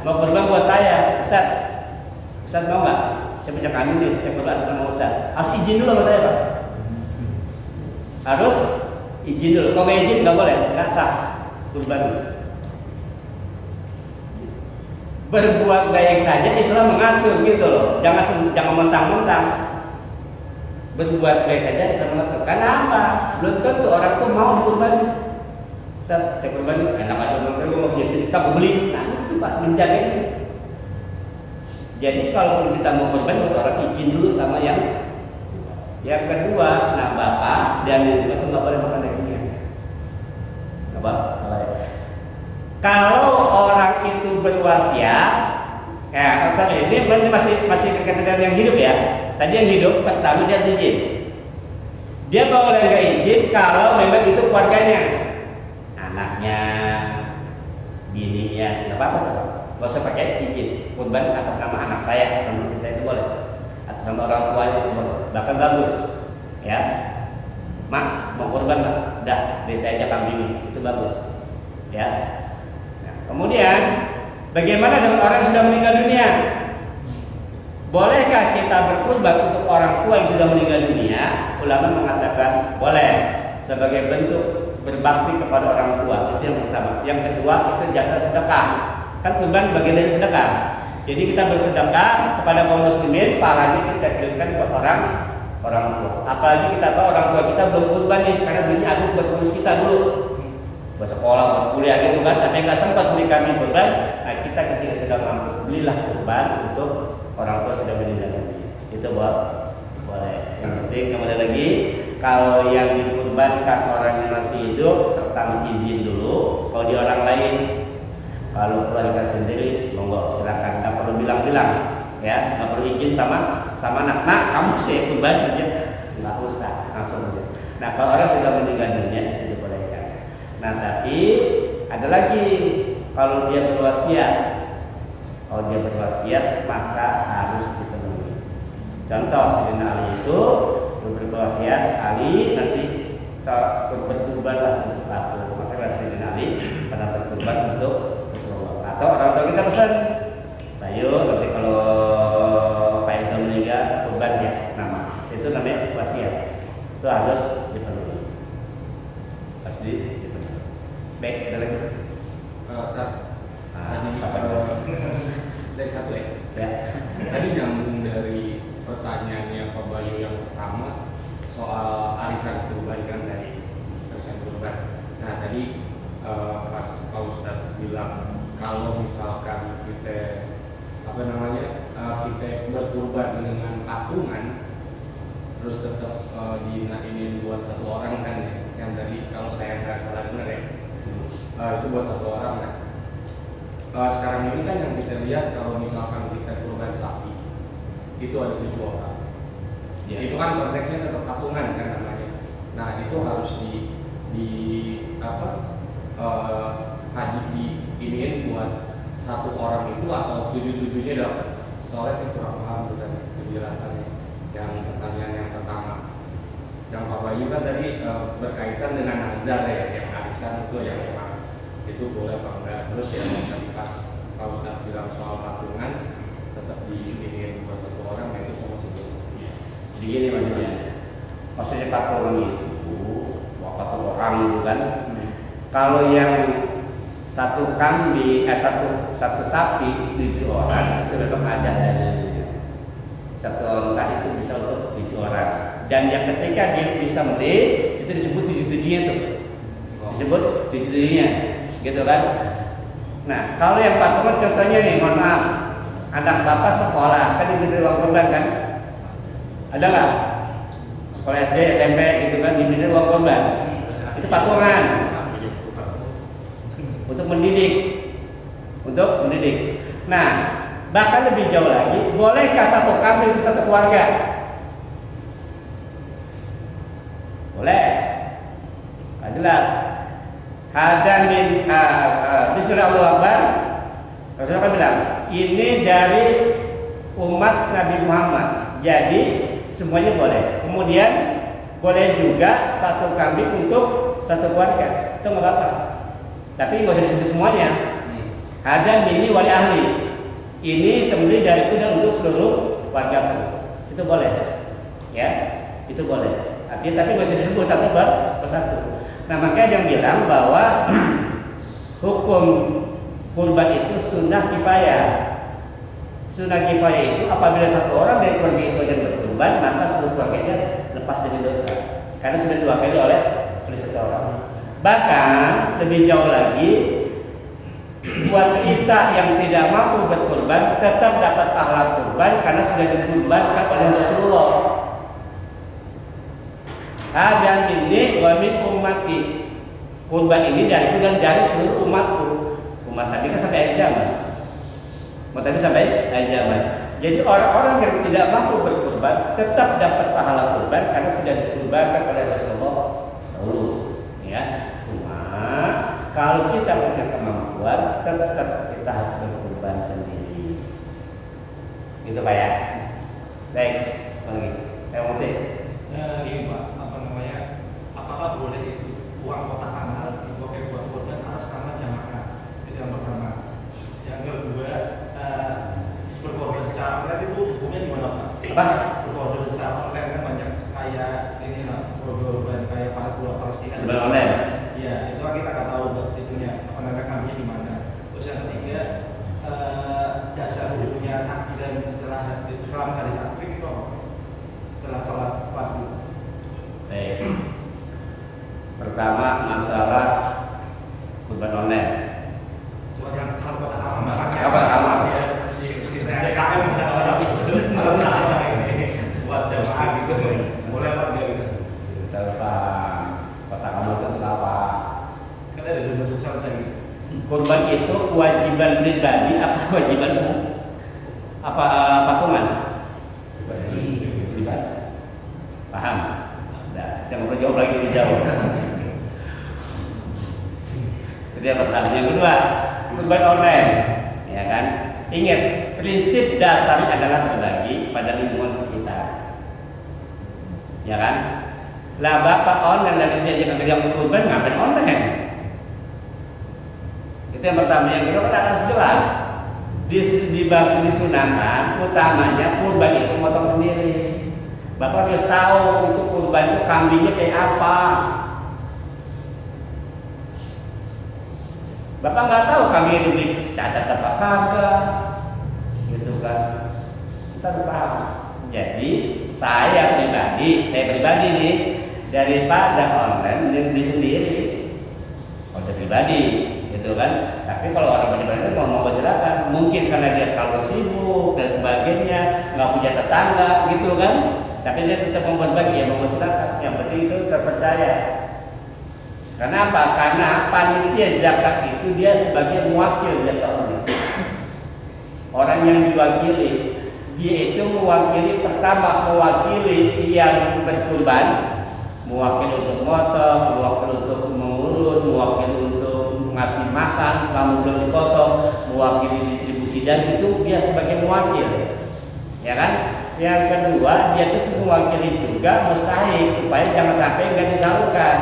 mau kurban buat saya, Ustaz mau nggak? Saya punya kambing nih, saya kurban sama Ustaz. Harus izin dulu sama saya Pak. Harus izin dulu. Kalau nggak izin nggak boleh, nggak sah kurban. Berbuat baik saja Islam mengatur gitu loh. Jangan mentang-mentang. Berbuat baik saja Islam mengatur. Karena apa? Belum tentu orang tuh mau dikurban. Ustaz, saya kurban enak aja orang mau jadi kita beli. Nah itu Pak, menjaga itu. Jadi kalau kita mau kurban, orang izin dulu sama yang kedua. Nah bapak dan yang kedua itu nggak boleh makan dagingnya. Nggak boleh. Kalau orang itu berwasiat, ya Ustaz ini masih berkaitan dengan yang hidup ya. Tadi yang hidup pertama dia harus izin. Dia boleh nggak izin kalau memang itu keluarganya. Anaknya, bininya, nggak apa-apa tuh. Nggak usah pakai izin. Kurban atas nama anak saya, atas nama istri saya itu boleh. Atas nama orang tuanya itu boleh. Bahkan bagus, ya. Mak mau kurban Mak, dah, dari saya aja kambing itu bagus, ya. Nah, kemudian bagaimana dengan orang yang sudah meninggal dunia? Bolehkah kita berkurban untuk orang tua yang sudah meninggal dunia? Ulama mengatakan boleh sebagai bentuk berbakti kepada orang tua. Itu yang pertama. Yang kedua itu jatah sedekah. Kan kurban bagian dari sedekah. Jadi kita bersedekah kepada kaum muslimin, pahalanya kita kirimkan buat orang tua. Apalagi kita tahu orang tua kita belum kurban nih, karena duitnya habis buat ngurus kita dulu, buat sekolah, buat kuliah gitu kan. Tapi nggak sempat beli kami kurban. Nah kita ketika sudah mampu, belilah kurban untuk orang tua sudah meninggal dunia. Itu boleh. Yang penting kembali lagi, kalau yang dikurbankan orang yang masih hidup, pertama izin dulu. Kalau di orang lain, kalau keluarga sendiri, monggo silakan, nggak perlu bilang-bilang, ya, nggak perlu izin sama anak. Nah, kamu saya kurban aja, nggak usah, langsung aja. Nah, kalau orang sudah meninggal dunia itu dibolehkan. Nah, tapi ada lagi, kalau dia berwasiat, maka harus dipenuhi. Contoh, Sayyidina Ali itu berwasiat, Ali nanti berkurbanlah untuk aku. Maka Sayyidina Ali pada berkurban untuk atau orang tua kita pesan, ayo nanti kalau Pak itu meninggal kurban ya nama, itu namanya wasiat, itu harus dipenuhi, pasti dipenuhi. Baik, ada lagi? Dari satu ya. Tadi nyambung dari pertanyaannya Pak Bayu yang pertama soal arisan kurban kan, dari arisan kurban. Nah tadi pas Pak Ustadz bilang kalau misalkan kita kita berkurban dengan patungan, terus tetap ini buat satu orang kan ya, yang tadi kalau saya nggak salah benar ya, itu buat satu orang kan. Sekarang ini kan yang kita lihat kalau misalkan kita kurban sapi itu ada 7 orang ya. Itu kan konteksnya tetap patungan kan namanya. Nah itu harus diiniin buat satu orang itu atau 7-7-nya dapat. Soalnya saya kurang paham dengan penjelasannya. Yang pertanyaan yang pertama, yang Pak Bayu kan tadi berkaitan dengan nazar ya, yang arisan itu yang memang itu boleh apa enggak. Terus yang tadi pas Pak Ustadz bilang soal patungan tetap diiniin buat satu orang, itu sama sebelumnya. Jadi gini maksudnya patungan itu patung orang itu kan. Kalau yang satu kambing, satu sapi 7 orang itu memang ada dalilnya. Satu onta itu bisa untuk 7 orang. Dan yang ketika dia bisa beli itu disebut 7-7-nya tuh, disebut 7-7-nya, gitu kan? Nah kalau yang patungan contohnya nih, mohon maaf, anak bapak sekolah kan diberi uang kurban kan? Ada nggak? Sekolah SD, SMP gitu kan diberi uang kurban? Itu patungan. Untuk mendidik. Nah, bahkan lebih jauh lagi, bolehkah satu kambing itu satu keluarga? Boleh. Nah, jelas. Hada min Bismillahirrahmanirrahim. Rasulullah kan bilang, ini dari umat Nabi Muhammad. Jadi semuanya boleh. Kemudian boleh juga satu kambing untuk satu keluarga. Itu nggak apa-apa. Tapi nggak usah disebut semuanya. Hada mini wali ahli. Ini sembelih dariku dan untuk seluruh wargaku. Itu boleh. Ya, itu boleh. Artinya tapi masih disebut satu persatu. Nah, makanya dia bilang bahwa hukum kurban itu sunnah kifayah. Sunnah kifayah itu apabila satu orang dari keluarga itu yang berkurban, maka seluruh keluarganya lepas dari dosa. Karena sudah diwakili oleh satu orang. Bahkan lebih jauh lagi, buat kita yang tidak mampu berkurban tetap dapat pahala kurban karena sudah dikurbankan oleh Rasulullah. Ada minni wa min ummati. Kurban ini dariku dan dari seluruh umatku. Umat tadi kan sampai akhir zaman. Umat tadi sampai akhir zaman. Jadi orang-orang yang tidak mampu berkurban tetap dapat pahala kurban karena sudah dikurbankan oleh Rasulullah dahulu. Ya, cuma kalau kita punya kemampuan tetap kita harus berkurban sendiri. Gitu Pak ya. Baik, lagi. Saya mau ini Pak, apakah boleh itu uang kotak amal dipakai buat korban atas nama jamaah? Itu yang pertama. Yang kedua, berkorban secara online itu hukumnya gimana Pak? Apa? Berkorban secara online kan banyak kayak ini lah, korban kayak para budak Palestina. Korban online. Ya, itu kan kita nggak tahu itunya apa namanya kambingnya di mana. Terus yang ketiga, dasar hukumnya takbiran setelah hari tasbih itu apa? Setelah sholat fardu. Baik. Pertama masalah kurban online. Buat yang hal kotak amal, Kotak amal. Di TKM bisa orang itu buat jamaah gitu. Boleh apa dia bisa? Tentang kotak amal itu apa? Kan ada dana sosial tadi. Kurban itu kewajiban pribadi apa kewajiban umum? Apa patungan? Pribadi. Paham? Nah, saya mau jawab lagi lebih jauh. Itu yang pertama. Yang kedua, kurban online, ya kan? Ingat, prinsip dasarnya adalah berbagi pada lingkungan sekitar, ya kan? Lah bapak online dari sini aja kagak yang kurban ngapain online? Itu yang pertama. Yang kedua kan harus jelas disunahkan utamanya kurban itu motong sendiri. Bapak harus tahu itu kurban itu kambingnya kayak apa. Bapak nggak tahu kambing itu dicacat apa kagak, gitu kan? Kita harus paham. Jadi saya pribadi nih daripada online beli sendiri, kalau pribadi, gitu kan? Tapi kalau orang pribadi mau silakan. Mungkin karena dia kalau sibuk dan sebagainya, nggak punya tetangga, gitu kan? Tapi dia tetap mau berbagi, ya mau silakan. Yang penting itu terpercaya. Karena apa? Karena panitia zakat itu dia sebagai mewakil zakat. Orang yang diwakili, dia itu mewakili pertama mewakili yang berkurban, mewakili untuk motong, mewakili untuk mengurut, mewakili untuk ngasih makan selama belum dipotong, mewakili distribusi dan itu dia sebagai mewakil, ya kan? Yang kedua dia itu mewakili juga mustahik supaya jangan sampai nggak disalurkan.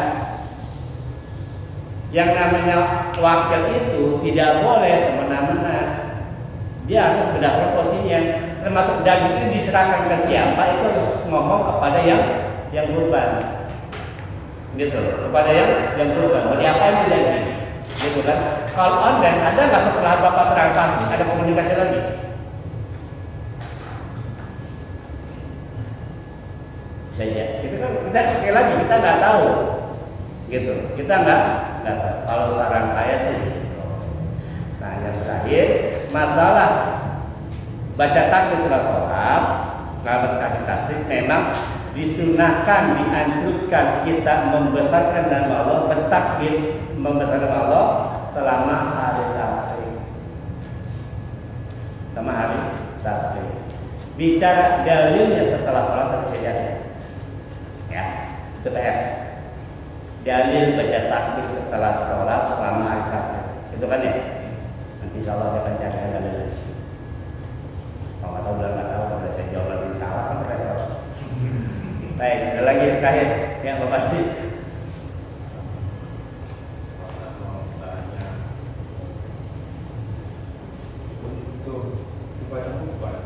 Yang namanya wakil itu tidak boleh semena-mena. Dia harus berdasarkan posisinya. Termasuk daging itu diserahkan ke siapa itu harus ngomong kepada yang kurban. Gitu, kepada yang kurban. Mau diapain daging? Gitu kan? Kalau online ada nggak setelah bapak transaksi ada komunikasi lagi? Saja. Itu kan kita sekali lagi kita nggak tahu. Gitu. Kita nggak tahu. Kalau saran saya sih. Nah, yang terakhir masalah baca takbir setelah sholat, selamat kaki tasbih memang disunahkan, dianjurkan kita membesarkan nama Allah, bertakbir membesarkan nama Allah selama hari tasbih. Sama hari tasbih. Bicara dalilnya setelah sholat tadi saya jawab. Ya, itu PR. Dalil baca takbir setelah sholat selama hari tasbih. Itu kan ya? Nanti insya Allah saya akan carikan dalilnya. Kalau nggak tahu bilang nggak tahu, kalau saya jawab lagi salah kan repot. Baik, ada lagi yang terakhir yang Bapak ini. kurban.